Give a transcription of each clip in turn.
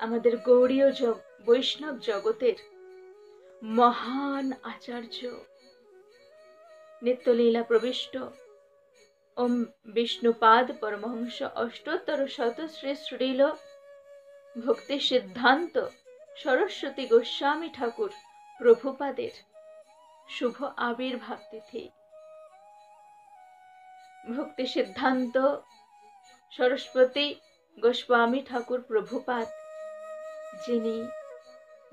আমাদের গৌড়ীয় বৈষ্ণব জগতের মহান আচার্য, নিত্যলীলা প্রবিষ্ট ওম বিষ্ণুপাদ পরমহংস অষ্টোত্তর শত শ্রী শ্রীল ভক্তি সিদ্ধান্ত সরস্বতী গোস্বামী ঠাকুর প্রভুপাদের শুভ আবির্ভাব তিথি। ভক্তি সিদ্ধান্ত সরস্বতী গোস্বামী ঠাকুর প্রভুপাদ, যিনি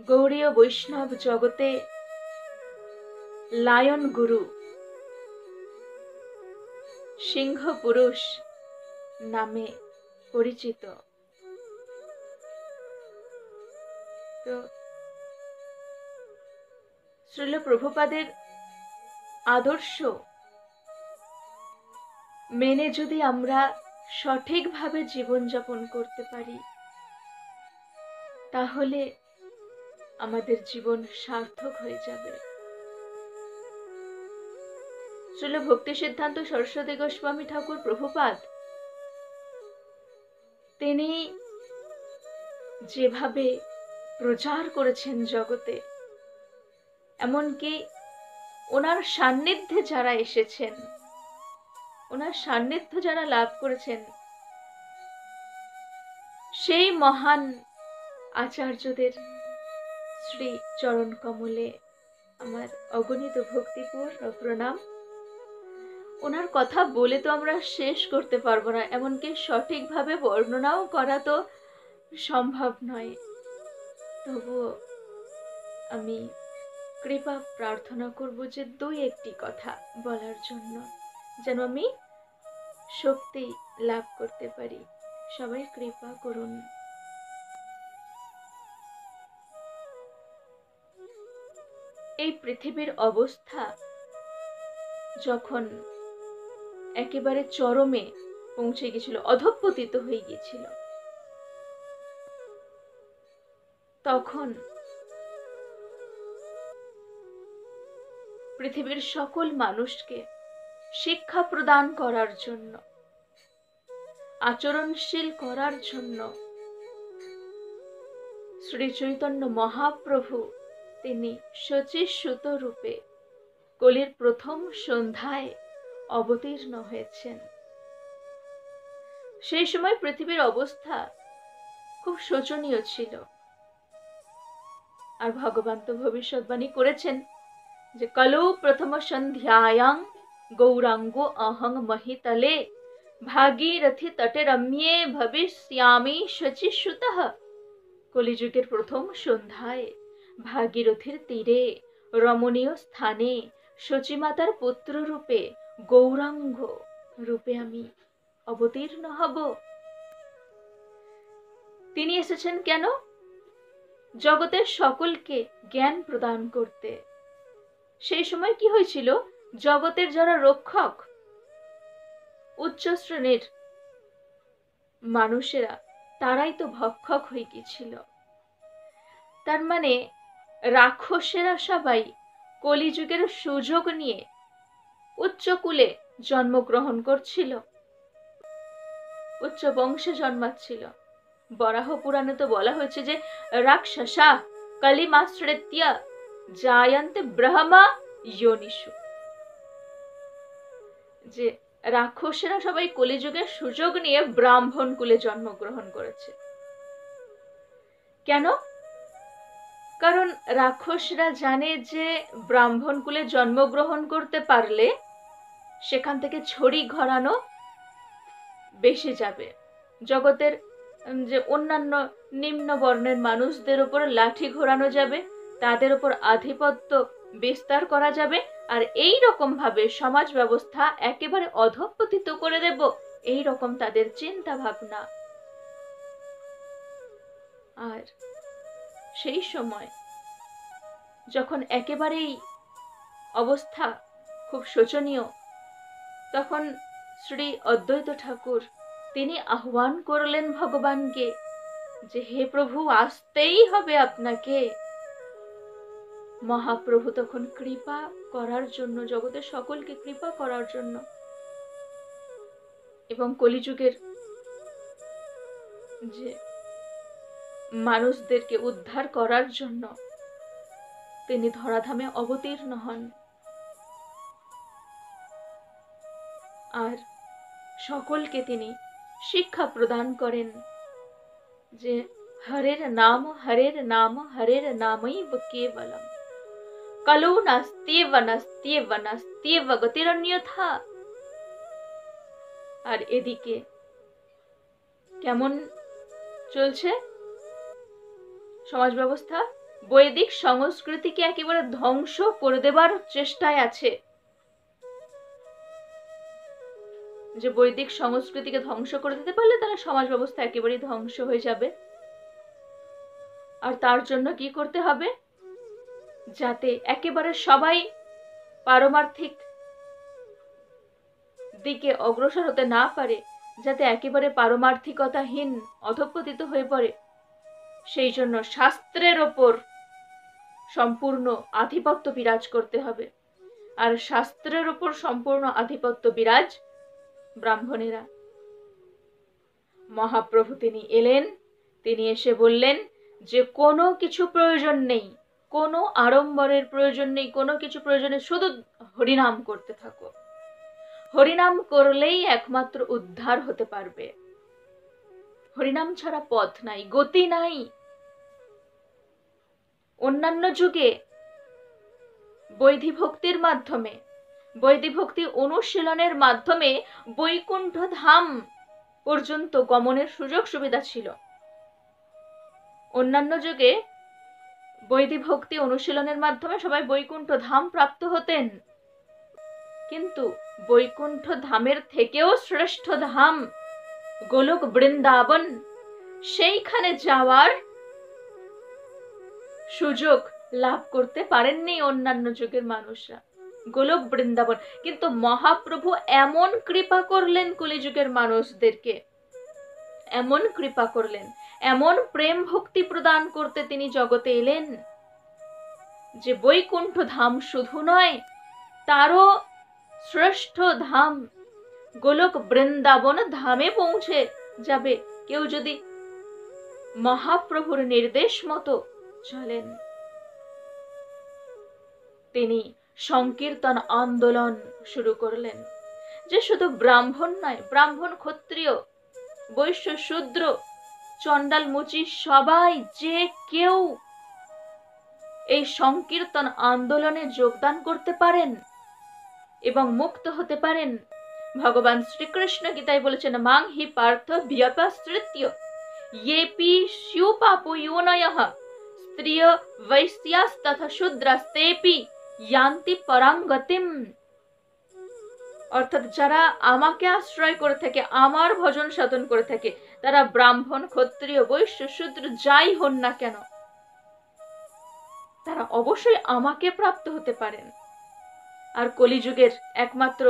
গৌড়ীয় বৈষ্ণব জগতে লায়ন গুরু, সিংহ পুরুষ নামে পরিচিত। তো শ্রীল প্রভুপাদের আদর্শ মেনে যদি আমরা সঠিকভাবে জীবনযাপন করতে পারি, তাহলে আমাদের জীবন সার্থক হয়ে যাবে। শ্রীল ভক্তি সিদ্ধান্ত সরস্বতী গোস্বামী ঠাকুর প্রভুপাদ, তিনি যেভাবে প্রচার করেছেন জগতে, এমনকি ওনার সান্নিধ্যে যারা এসেছেন, ওনার সান্নিধ্য যারা লাভ করেছেন, সেই মহান আচার্যদের শ্রী চরণ কমলে আমার অগণিত ভক্তিপূর্ণ প্রণাম। ওনার কথা বলে তো আমরা শেষ করতে পারবো না, এমনকি সঠিকভাবে বর্ণনাও করা তো সম্ভব নয়। তবুও আমি কৃপা প্রার্থনা করব যে দুই একটি কথা বলার জন্য, যেন আমি শক্তি লাভ করতে পারি। সবাই কৃপা করুন। এই পৃথিবীর অবস্থা যখন একেবারে চরমে পৌঁছে গেছিল, অধঃপতিত হয়ে গিয়েছিল, তখন পৃথিবীর সকল মানুষকে শিক্ষা প্রদান করার জন্য, আচরণশীল করার জন্য শ্রী চৈতন্য মহাপ্রভু তিনি শচীসুত রূপে কলির প্রথম সন্ধ্যায় অবতীর্ণ হয়েছেন। সেই সময় পৃথিবীর অবস্থা খুব শোচনীয় ছিল। আর ভগবান তো ভবিষ্যৎবাণী করেছেন যে কলৌ প্রথম সন্ধ্যায়াং গৌরাঙ্গ অহং মহিতলে ভাগীরথী তটে রম্যে ভবিষ্যামি শচীসুতঃ। কলিযুগের প্রথম সন্ধ্যায় ভাগীরথীর তীরে রমণীয় স্থানে শচীমাতার পুত্র রূপে, গৌরাঙ্গ রূপে আমি অবতীর্ণ হব। তিনি এসেছেন কেন? জগতের সকলকে জ্ঞান প্রদান করতে। সেই সময় কি হয়েছিল? জগতের যারা রক্ষক, উচ্চ শ্রেণীর মানুষেরা, তারাই তো ভক্ষক হয়ে গিয়েছিল। তার মানে রাক্ষসেরা সবাই কলিযুগের সুযোগ নিয়ে উচ্চ কুলে জন্মগ্রহণ করছিল, উচ্চ বংশে জন্মাচ্ছিল। বরাহ পুরাণে তো বলা হয়েছে যে রাক্ষসা কলিমাশ্রিত্য জায়ন্তে ব্রহ্মা যোনিষু, যে রাক্ষসেরা সবাই কলিযুগের সুযোগ নিয়ে ব্রাহ্মণ কুলে জন্মগ্রহণ করেছে। কেন? কারণ রাক্ষসরা জানে যে ব্রাহ্মণ কুলে জন্মগ্রহণ করতে পারলে সেখান থেকে ছড়ি ঘরানো বেশি যাবে, জগতের যে অন্যান্য নিম্ন বর্ণের মানুষদের উপর লাঠি ঘোরানো যাবে, তাদের উপর আধিপত্য বিস্তার করা যাবে, আর এই রকম ভাবে সমাজ ব্যবস্থা একেবারে অধঃপতিত করে দেব, এই রকম তাদের চিন্তা ভাবনা। আর সেই সময় যখন একেবারেই অবস্থা খুব শোচনীয়, তখন শ্রী অদ্বৈত ঠাকুর তিনি আহ্বান করলেন ভগবানকে যে হে প্রভু, আসতেই হবে আপনাকে। মহাপ্রভু তখন কৃপা করার জন্য, জগতের সকলকে কৃপা করার জন্য এবং কলিযুগের যে মানুষদেরকে উদ্ধার করার জন্য তিনি ধরাধামে অবতীর্ণ হন। আর সকলকে তিনি শিক্ষা প্রদান করেন যে হরের নাম হরের নামৈব কেবলম কলো নাস্ত্যেব নাস্ত্যেব নাস্ত্যেব গতিরন্যথা। আর এদিকে কেমন চলছে সমাজ ব্যবস্থা? বৈদিক সংস্কৃতিকে একেবারে ধ্বংস করে দেবার চেষ্টায় আছে। যে বৈদিক সংস্কৃতিকে ধ্বংস করে দিতে পারলে তাহলে সমাজ ব্যবস্থা একেবারেই ধ্বংস হয়ে যাবে। আর তার জন্য কি করতে হবে? যাতে একেবারে সবাই পারমার্থিক দিকে অগ্রসর হতে না পারে, যাতে একেবারে পারমার্থিকতাহীন অধঃপতিত হয়ে পড়ে, সেই জন্য শাস্ত্রের ওপর সম্পূর্ণ আধিপত্য বিরাজ করতে হবে। আর শাস্ত্রের ওপর সম্পূর্ণ আধিপত্য বিরাজ ব্রাহ্মণেরা। মহাপ্রভু তিনি এলেন, তিনি এসে বললেন যে কোনো কিছু প্রয়োজন নেই, কোনো আড়ম্বরের প্রয়োজন নেই, কোনো কিছু প্রয়োজন নেই, শুধু হরিনাম করতে থাকো। হরিনাম করলেই একমাত্র উদ্ধার হতে পারবে। হরিনাম ছাড়া পথ নাই, গতি নাই। অন্যান্য যুগে বৈধি ভক্তির মাধ্যমে, বৈধি ভক্তি অনুশীলনের মাধ্যমে বৈকুণ্ঠ ধাম পর্যন্ত গমনের সুযোগ সুবিধা ছিল। অন্যান্য যুগে বৈধি ভক্তি অনুশীলনের মাধ্যমে সবাই বৈকুণ্ঠ ধাম প্রাপ্ত হতেন। কিন্তু বৈকুণ্ঠ ধামের থেকেও শ্রেষ্ঠ ধাম গোলক বৃন্দাবন, সেইখানে যাওয়ার সুযোগ লাভ করতে পারেননি অন্যান্য যুগের মানুষরা। গোলক বৃন্দাবন, কিন্তু মহাপ্রভু এমন কৃপা করলেন কলিযুগের মানুষদেরকে, এমন কৃপা করলেন, এমন প্রেম ভক্তি প্রদান করতে তিনি জগতে এলেন যে বৈকুণ্ঠ ধাম শুধু নয়, তারও শ্রেষ্ঠ ধাম গোলক বৃন্দাবন ধামে পৌঁছে যাবে কেউ যদি মহাপ্রভুর নির্দেশ মতো চলেন। তিনি সংকীর্তন আন্দোলন শুরু করলেন, যে শুধু ব্রাহ্মণ নয়, ব্রাহ্মণ, ক্ষত্রিয়, বৈশ্য, শূদ্র, চণ্ডাল, মুচি সবাই যে কেউ এই সংকীর্তন আন্দোলনে যোগদান করতে পারেন এবং মুক্ত হতে পারেন। ভগবান শ্রীকৃষ্ণ গীতায় বলেছেন, মাং হি পার্থ ব্যপাশ্রিত্য येपि स्युपापयोनयः स्त्रिय वैश्यास्तथा शूद्रास्तेपि यान्ति পরাং গতিম। অর্থাৎ যারা আমাকে আশ্রয় করে থাকে, আমার ভজন সাধন করে থাকে, তারা ব্রাহ্মণ, ক্ষত্রিয়, বৈশ্য, শূদ্র যাই হন না কেন, তারা অবশ্যই আমাকে প্রাপ্ত হতে পারেন। আর কলিযুগের একমাত্র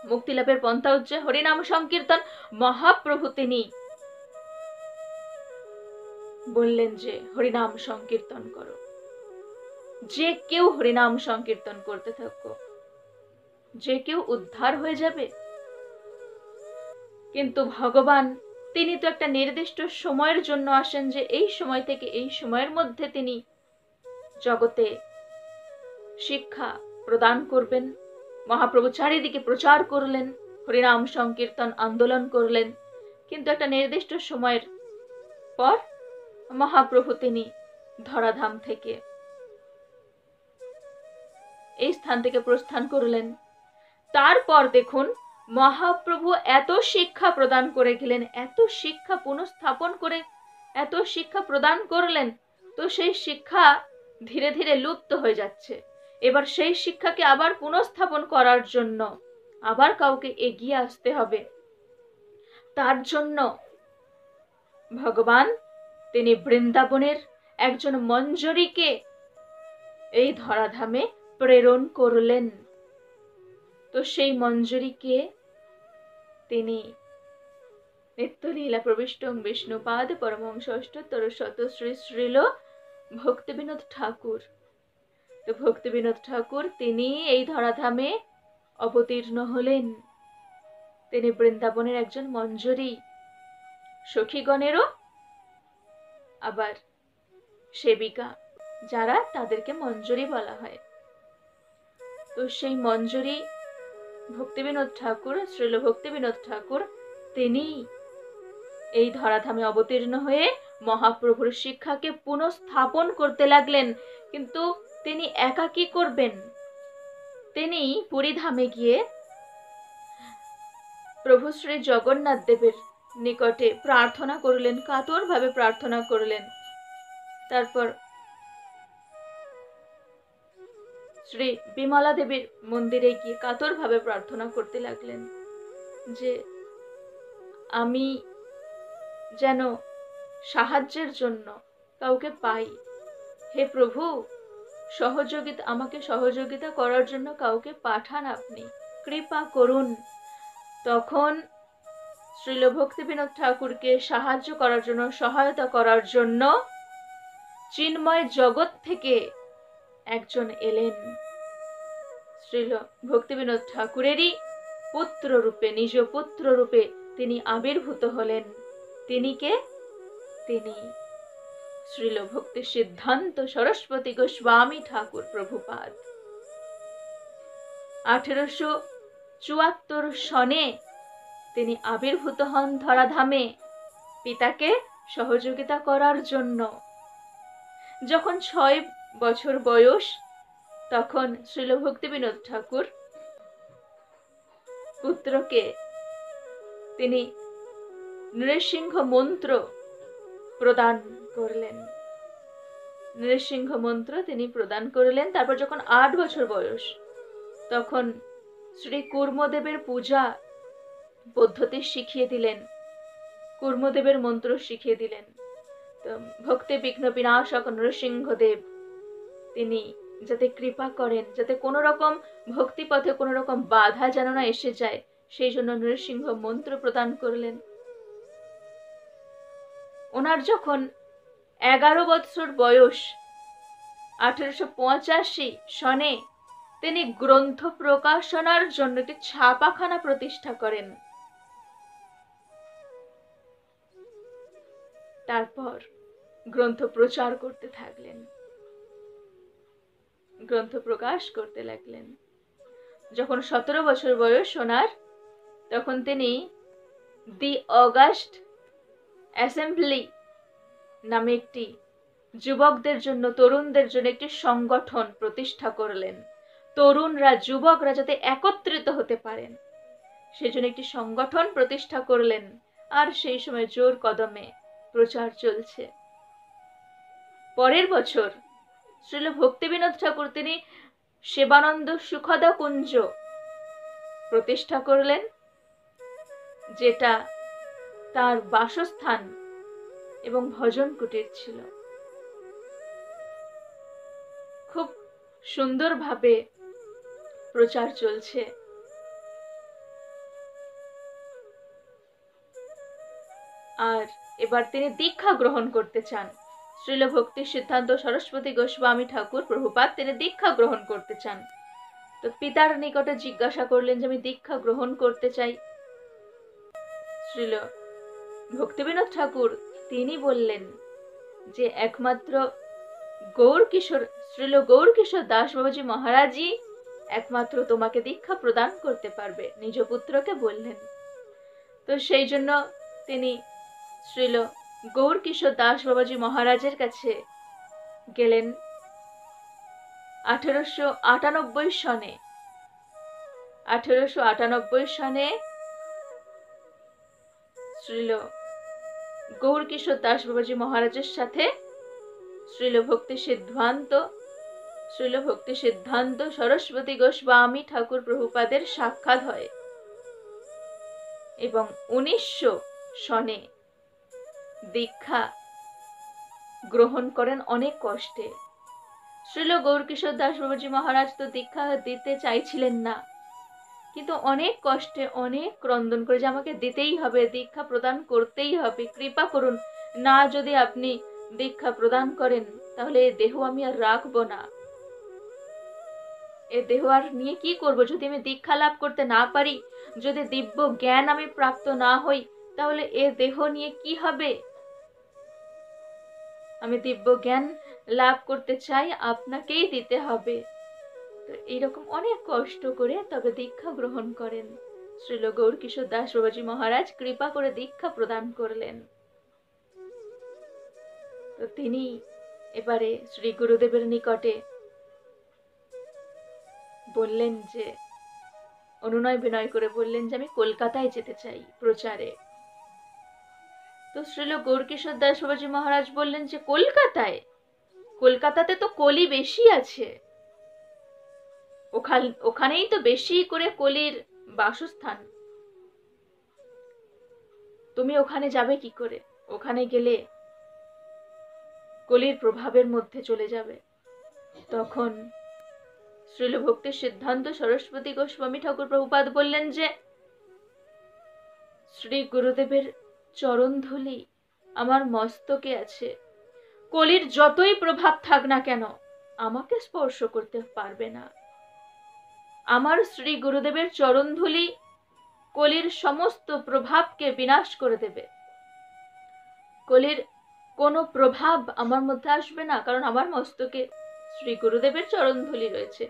মুক্তি লাভের পন্থা হচ্ছে হরিনাম সংকীর্তন। মহাপ্রভু তিনি বললেন যে হরিনাম সংকীর্তন করো, যে কেউ হরিনাম সংকীর্তন করতে থাকো, যে কেউ উদ্ধার হয়ে যাবে। কিন্তু ভগবান তিনি তো একটা নির্দিষ্ট সময়ের জন্য আসেন, যে এই সময় থেকে এই সময়ের মধ্যে তিনি জগতে শিক্ষা প্রদান করবেন। মহাপ্রভু চারিদিকে প্রচার করলেন, হরিনাম সংকীর্তন আন্দোলন করলেন, কিন্তু একটা নির্দিষ্ট সময়ের পর মহাপ্রভু তিনি ধরাধাম থেকে এই স্থান থেকে প্রস্থান করলেন। তারপর দেখুন মহাপ্রভু এত শিক্ষা প্রদান করে গেলেন, এত শিক্ষা পুনঃস্থাপন করে এত শিক্ষা প্রদান করলেন, তো সেই শিক্ষা ধীরে ধীরে লুপ্ত হয়ে যাচ্ছে। এবার সেই শিক্ষাকে আবার পুনঃস্থাপন করার জন্য আবার কাউকে এগিয়ে আসতে হবে। তার জন্য ভগবান তিনি বৃন্দাবনের একজন মঞ্জরীকে এই ধরাধামে প্রেরণ করলেন। তো সেই মঞ্জরীকে তিনি নিত্যলীলা প্রবিষ্টং বিষ্ণুপাদ পরমহংস অষ্টোত্তর শত শ্রী শ্রীল ভক্তিবিনোদ ঠাকুর। তো ভক্তিবিনোদ ঠাকুর তিনি এই ধরাধামে অবতীর্ণ হলেন। তিনি বৃন্দাবনের একজন মঞ্জরী, সখীগণেরও আবার সেবিকা, যারা তাদেরকে মঞ্জুরি বলা হয়। তো সেই মঞ্জুরি ভক্তিবিনোদ ঠাকুর, শ্রীল ভক্তিবিনোদ ঠাকুর, তিনি এই ধরাধামে অবতীর্ণ হয়ে মহাপ্রভুর শিক্ষাকে পুনঃস্থাপন করতে লাগলেন। কিন্তু তিনি একা কি করবেন? তিনি পুরীধামে গিয়ে প্রভু শ্রী জগন্নাথ দেবের নিকটে প্রার্থনা করলেন, কাতরভাবে প্রার্থনা করলেন। তারপর শ্রী বিমলা দেবীর মন্দিরে গিয়ে কাতরভাবে প্রার্থনা করতে লাগলেন যে আমি যেন সাহায্যের জন্য কাউকে পাই। হে প্রভু, আমাকে সহযোগিতা করার জন্য কাউকে পাঠান, আপনি কৃপা করুন। তখন শ্রীল ভক্তিবিনোদ ঠাকুরকে সাহায্য করার জন্য, সহায়তা করার জন্য চিন্ময় জগৎ থেকে একজন এলেন। শ্রীল ভক্তিবিনোদ ঠাকুরেরই পুত্র রূপে, নিজ পুত্র রূপে তিনি আবির্ভূত হলেন। তিনি কে? তিনি শ্রীল ভক্তি সিদ্ধান্ত সরস্বতী গোস্বামী ঠাকুর প্রভুপাদ। 1874 সনে তিনি আবির্ভূত হন ধরাধামে পিতাকে সহযোগিতা করার জন্য। যখন 6 বছর বয়স, তখন শ্রীল ভক্তিবিনোদ ঠাকুর পুত্রকে তিনি নৃসিংহ মন্ত্র প্রদান করলেন। নৃসিংহ মন্ত্র তিনি প্রদান করলেন। তারপর যখন 8 বছর বয়স, তখন শ্রী কুর্মদেবের পূজা পদ্ধতি শিখিয়ে দিলেন, কুর্মদেবের মন্ত্র শিখিয়ে দিলেন। তো ভক্তি বিঘ্ন বিনাশক নৃসিংহদেব তিনি যাতে কৃপা করেন, যাতে কোনো রকম ভক্তিপথে কোনো রকম বাধা যেন না এসে যায়, সেই জন্য নৃসিংহ মন্ত্র প্রদান করলেন। ওনার যখন 11 বছর বয়স, 1885 সনে তিনি গ্রন্থ প্রকাশনার জন্য একটি ছাপাখানা প্রতিষ্ঠা করেন। তারপর গ্রন্থ প্রচার করতে থাকলেন, গ্রন্থ প্রকাশ করতে লাগলেন। যখন 17 বছর বয়স ওনার, তখন তিনি দি অগাস্ট অ্যাসেম্বলি নামে একটি যুবকদের জন্য, তরুণদের জন্য একটি সংগঠন প্রতিষ্ঠা করলেন। তরুণরা, যুবকরা যাতে একত্রিত হতে পারেন, সেজন্য একটি সংগঠন প্রতিষ্ঠা করলেন। আর সেই সময় জোর কদমে প্রচার চলছে। পরের বছর শ্রীল ভক্তিবিনোদ ঠাকুর তিনি সেবানন্দ সুখদা কুঞ্জ প্রতিষ্ঠা করলেন, যেটা তার বাসস্থান এবং ভজন কুটির ছিল। খুব সুন্দরভাবে প্রচার চলছে। আর এবার তিনি দীক্ষা গ্রহণ করতে চান। শ্রীল ভক্তি সিদ্ধান্ত সরস্বতী গোস্বামী ঠাকুর প্রভুপাদ তিনি দীক্ষা গ্রহণ করতে চান। তো পিতার নিকটে জিজ্ঞাসা করলেন যে আমি দীক্ষা গ্রহণ করতে চাই। শ্রীল ভক্তিবিনোদ ঠাকুর তিনি বললেন যে একমাত্র শ্রীল গৌরকিশোর দাস বাবাজি মহারাজই একমাত্র তোমাকে দীক্ষা প্রদান করতে পারবে, নিজ পুত্রকে বললেন। তো সেই জন্য তিনি শ্রীল গৌরকিশোর দাস বাবাজি মহারাজের কাছে গেলেন। 1898 সনে 1898 সনে শ্রীল গৌরকিশোর দাস বাবাজি মহারাজের সাথে শ্রীল ভক্তি সিদ্ধান্ত সরস্বতী গোস্বামী ঠাকুর প্রভুপাদের সাক্ষাৎ হয় এবং 1900 সনে দীক্ষা গ্রহণ করেন অনেক কষ্টে। শ্রীল গৌরকিশোর দাস বাবাজি মহারাজ তো দীক্ষা দিতে চাইছিলেন না, কিন্তু অনেক কষ্টে, অনেক ক্রন্দন করে যে আমাকে দিতেই হবে, দীক্ষা প্রদান করতেই হবে, কৃপা করুন, না যদি আপনি দীক্ষা প্রদান করেন তাহলে এ দেহ আমি আর রাখবো না, এ দেহ আর নিয়ে কি করব, যদি আমি দীক্ষা লাভ করতে না পারি, যদি দিব্য জ্ঞান আমি প্রাপ্ত না হই, তাহলে এ দেহ নিয়ে কি হবে। আমি দিব্য জ্ঞান লাভ করতে চাই, আপনাকেই দিতে হবে। তো এইরকম অনেক কষ্ট করে তবে দীক্ষা গ্রহণ করেন। শ্রীল গৌরকিশোর দাস বাবাজি মহারাজ কৃপা করে দীক্ষা প্রদান করলেন। তো তিনি এবারে শ্রী গুরুদেবের নিকটে বললেন যে, অনুনয় বিনয় করে বললেন যে আমি কলকাতায় যেতে চাই প্রচারে। তো শ্রীল গৌরকিশোর দাস বাবাজি মহারাজ বললেন যে কলকাতায়? কলকাতাতে তো কলি বেশি আছে, ওখানেই তো বেশি করে কলির বাসস্থান। তুমি ওখানে যাবে কি করে? ওখানে গেলে কলির প্রভাবের মধ্যে চলে যাবে। তখন শ্রীল ভক্তি সিদ্ধান্ত সরস্বতী গোস্বামী ঠাকুর প্রভুপাদ বললেন যে শ্রী গুরুদেবের চরণধূলি আমার মস্তকে আছে, কলির যতই প্রভাব থাক না কেন আমাকে স্পর্শ করতে পারবে না। আমার শ্রী গুরুদেবের চরণধূলি কলির সমস্ত প্রভাবকে বিনাশ করে দেবে। কলির কোনো প্রভাব আমার মধ্যে আসবে না, কারণ আমার মস্তকে শ্রী গুরুদেবের চরণধূলি রয়েছে।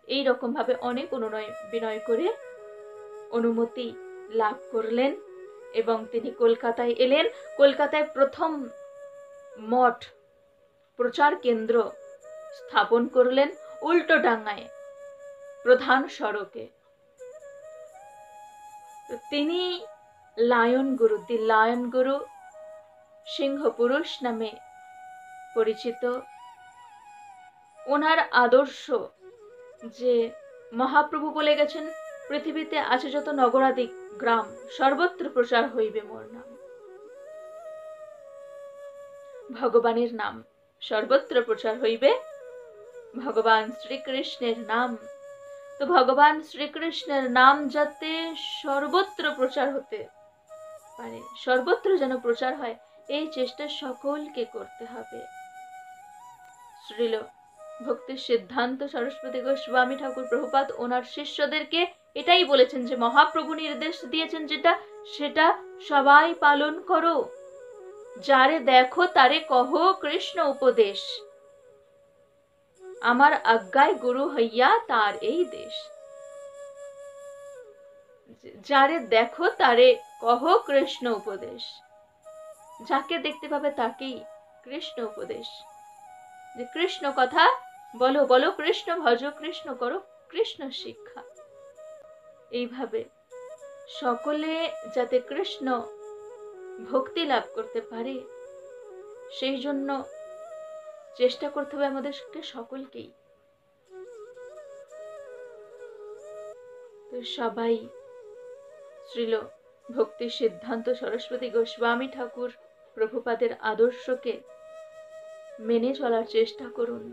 এই রকম ভাবে অনেক অনুনয় বিনয় করে অনুমতি লাভ করলেন এবং তিনি কলকাতায় এলেন। কলকাতায় প্রথম মঠ প্রচার কেন্দ্র স্থাপন করলেন উল্টোডাঙ্গায় প্রধান সড়কে। তিনি লায়ন গুরু, দি লায়ন গুরু, সিংহ পুরুষ নামে পরিচিত। ওনার আদর্শ যে মহাপ্রভু বলে গেছেন, পৃথিবীতে আছে যত নগরাদি গ্রাম সর্বত্র প্রচার হইবে মোর নাম। ভগবানের নাম সর্বত্র প্রচার হইবে, ভগবান শ্রীকৃষ্ণের নাম। তো ভগবান শ্রীকৃষ্ণের নাম যাতে সর্বত্র প্রচার হতে পারে, সর্বত্র যেন প্রচার হয়, এই চেষ্টা সকলকে করতে হবে। শ্রীল ভক্তি সিদ্ধান্ত সরস্বতী গোস্বামী ঠাকুর প্রভুপাদ ওনার শিষ্যদেরকে এটাই বলেছেন যে মহাপ্রভু নির্দেশ দিয়েছেন যেটা, সেটা সবাই পালন করো। যারে দেখো তারে কহো কৃষ্ণ উপদেশ, আমার আজ্ঞায় গুরু হইয়া তার এই দেশ। যারে দেখো তারে কহো কৃষ্ণ উপদেশ, যাকে দেখতে পাবে তাকেই কৃষ্ণ উপদেশ। যে কৃষ্ণ কথা বলো, বলো কৃষ্ণ ভজ, কৃষ্ণ করো কৃষ্ণ শিক্ষা। এইভাবে সকলে যাতে কৃষ্ণ ভক্তি লাভ করতে পারে, সেই জন্য চেষ্টা করতে হবে আমাদেরকে সকলকেই। তো সবাই শ্রীল ভক্তি সিদ্ধান্ত সরস্বতী গোস্বামী ঠাকুর প্রভুপাদের আদর্শকে মেনে চলার চেষ্টা করুন।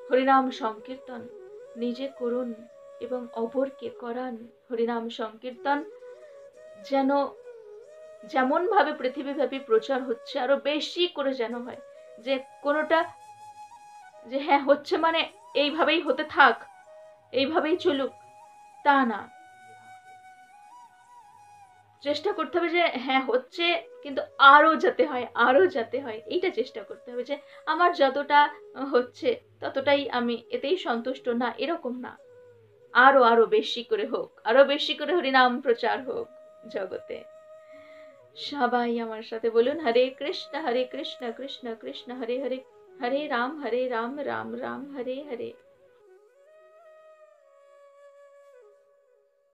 হরিনাম সংকীর্তন নিজে করুন এবং অপরকে করান। হরিনাম সংকীর্তন যেন যেমন ভাবে পৃথিবীব্যাপী প্রচার হচ্ছে আরো বেশি করে যেন হয়, যে কোনোটা যে হ্যাঁ হচ্ছে মানে এইভাবেই হতে থাক, এইভাবেই চলুক, তা না। চেষ্টা করতে হবে যে হ্যাঁ হচ্ছে কিন্তু আরো যাতে হয়, আরো যাতে হয়, এইটা চেষ্টা করতে হবে। যে আমার যতটা হচ্ছে ততটাই আমি এতেই সন্তুষ্ট না, এরকম না, আরো আরো বেশি করে হোক, আরো বেশি করে হরিনাম প্রচার হোক জগতে। সবাই আমার সাথে বলুন হরে কৃষ্ণ কৃষ্ণ কৃষ্ণ হরে হরে, হরে রাম রাম রাম হরে হরে।